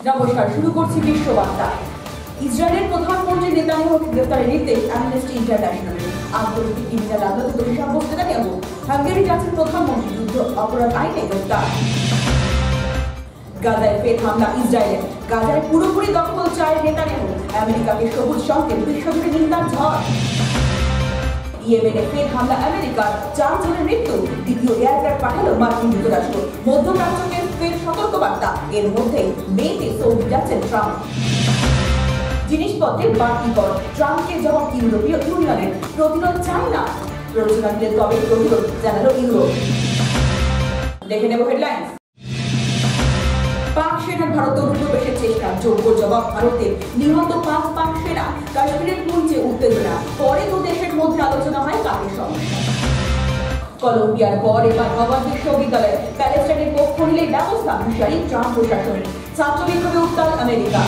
নমস্কার, শুরু করছি বিশ্ববার্তা। ইসরায়েলের প্রধানমন্ত্রী নেতানিয়াহুকে গ্রেফতারের নির্দেশ অ্যামনেস্টি ইন্টারন্যাশনালের। আন্তর্জাতিক ক্রিমিনাল আদালতে দোষী সাব্যস্ত নেতানিয়াহু হাঙ্গেরি যাচ্ছেন প্রধানমন্ত্রী যুদ্ধ অপরাধ আইনে গ্রেফতার। গাজায় ফের হামলা ইসরায়েলের। গাজায় পুরোপুরি দখল চায় নেতানিয়াহু। আমেরিকাকে সবুজ সংকেত, বিশ্বজুড়ে নিন্দার ঝড়। ইয়েমেনে ফের হামলা আমেরিকার, 4 জনের মৃত্যু। দ্বিতীয় এয়ারক্রাফট পাঠালো মার্কিন যুক্তরাষ্ট্র। মধ্যপ্রাচ্যকে ফের সতর্কবার্তা। এর মধ্যে মেতে সৌদি যাচ্ছেন ট্রাম্প। জিনিসপত্রের বাড়তি কর, ট্রাম্পকে জবাব ইউরোপীয় ইউনিয়নের। প্রতিরোধ চায় না, প্ররোচনা দিলে তবে প্রতিরোধ জানালো ইউরোপ। দেখে নেব হেডলাইন। পাক সেনার ভারতে অনুপ্রবেশের চেষ্টা, যোগ্য জবাব ভারতের। নিহত 5 পাক সেনা। কাশ্মীরের পুঞ্জে উত্তেজনা, পরে 2 দেশের মধ্যে আলোচনা হয় কাকে সমস্যা। কলম্বিয়ার পর এবার হার্ভার্ড বিশ্ববিদ্যালয়ে প্যালেস্টাইনের পক্ষ নিলে ব্যবস্থা, হুঁশিয়ারি ট্রাম্প প্রশাসনের। ছাত্র বিক্ষোভে উত্তাল আমেরিকা।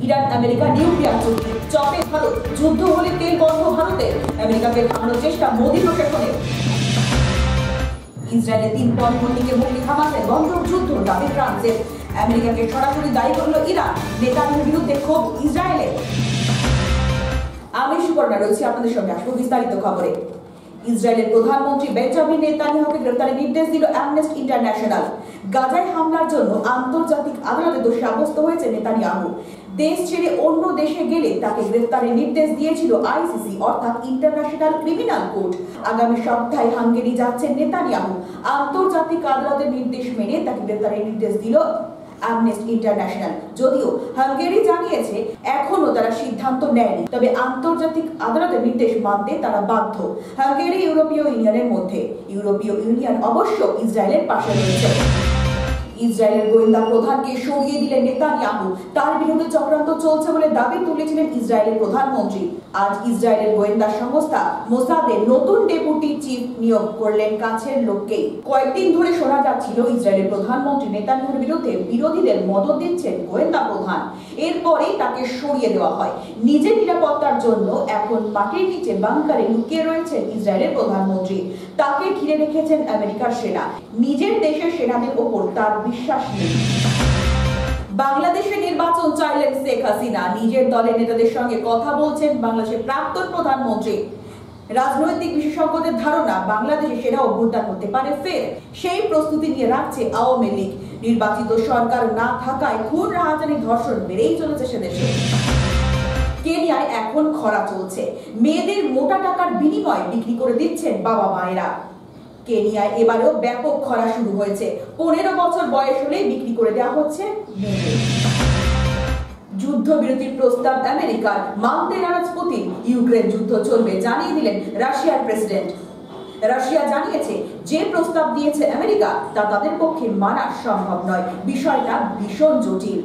ইরান আমেরিকা নিউক্লিয়ার চুক্তি, চাপে ভারত। যুদ্ধ হলে তেল বন্ধ ভারতের। আমেরিকাকে থামানোর চেষ্টা মোদী প্রশাসনের। ইসরায়েলের 3 পণবন্দীকে মুক্তি, হামাসের বন্ধ যুদ্ধ দাবি ফ্রান্সের। আমেরিকাকে সরাসরি দায়ী করল ইরান। নেতানিয়াহুর বিরুদ্ধে ক্ষোভ ইসরায়েলের। আমি সুপর্ণা রয়েছি আপনাদের সঙ্গে, আসবো বিস্তারিত খবরে। ইসরায়েলের প্রধানমন্ত্রী বেঞ্জামিন নেতানিয়াহুকে গ্রেফতারের নির্দেশ দিল অ্যামনেস্টি ইন্টারন্যাশনাল। গাজায় হামলার জন্য আন্তর্জাতিক আদালতে দোষী সাব্যস্ত হয়েছে নেতানিয়াহু। দেশ ছেড়ে অন্য দেশে গেলে তাকে গ্রেফতারের নির্দেশ দিয়েছিল আইসিসি অর্থাৎ ইন্টারন্যাশনাল ক্রিমিনাল কোর্ট। আগামী সপ্তাহে হাঙ্গেরি যাচ্ছেন নেতানিয়াহু। আন্তর্জাতিক আদালতের নির্দেশ মেনে তাকে গ্রেফতারের নির্দেশ দিল অ্যামনেস্টি ইন্টারন্যাশনাল। যদিও হাঙ্গেরি জানিয়েছে এখনো তারা সিদ্ধান্ত নেয়নি, তবে আন্তর্জাতিক আদালতের নির্দেশ মানতে তারা বাধ্য। হাঙ্গেরি ইউরোপীয় ইউনিয়নের মধ্যে। ইউরোপীয় ইউনিয়ন অবশ্য ইসরায়েলের পাশে রয়েছে। ইসরায়েলের গোয়েন্দা প্রধানকে সরিয়ে দিলেন নেতানিয়াহু। তার বিরুদ্ধে চক্রান্ত চলছে বলে দাবি তুলেছিলেন ইসরায়েলের প্রধানমন্ত্রী। আজ ইসরায়েলের গোয়েন্দা সংস্থা মোসাদের নতুন ডেপুটি চিফ নিয়োগ করলেন কাছের লোককেই। কয়েকদিন ধরে শোনা যাচ্ছিল ইসরায়েলের প্রধানমন্ত্রী নেতানিয়াহুর বিরুদ্ধে বিরোধীদের মদত দিচ্ছেন গোয়েন্দা প্রধান। এরপরেই তাকে সরিয়ে দেওয়া হয়। নিজের নিরাপত্তার জন্য এখন মাটির নিচে বাংকারে লুকিয়ে রয়েছেন ইসরায়েলের প্রধানমন্ত্রী। তাকে ঘিরে রেখেছেন আমেরিকার সেনা। নিজের দেশের সেনাদের ওপর তার বিশ্বাস নেই। বাংলাদেশে নির্বাচন চাইলেন শেখ হাসিনা। নিজের দলের নেতাদের সঙ্গে কথা বলছেন বাংলাদেশের প্রাক্তন প্রধানমন্ত্রী। রাজনৈতিক বিশেষজ্ঞদের ধারণা, বাংলাদেশে সেনা অভ্যুত্থান হতে পারে ফের। সেই প্রস্তুতি নিয়ে রাখছে আওয়ামী লীগ। নির্বাচিত সরকার না থাকায় খুন, রাহাজানি, ধর্ষণ বেড়েই চলেছে সেদেশে। কেনিয়ায় এখন খরা চলছে। মেয়েদের মোটা টাকার বিনিময়ে বিক্রি করে দিচ্ছেন বাবা মায়েরা। কেনিয়ায় এবারেও ব্যাপক খরা শুরু হয়েছে। 15 বছর বয়স হলেই বিক্রি করে দেওয়া হচ্ছে মেয়েদের। যুদ্ধবিরতির প্রস্তাব আমেরিকার, মানতে নারাজ পুতিন। ইউক্রেন যুদ্ধ চলবে জানিয়ে দিলেন রাশিয়ার প্রেসিডেন্ট। রাশিয়া জানিয়েছে যে প্রস্তাব দিয়েছে আমেরিকা তা তাদের পক্ষে মানা সম্ভব নয়। বিষয়টা ভীষণ জটিল।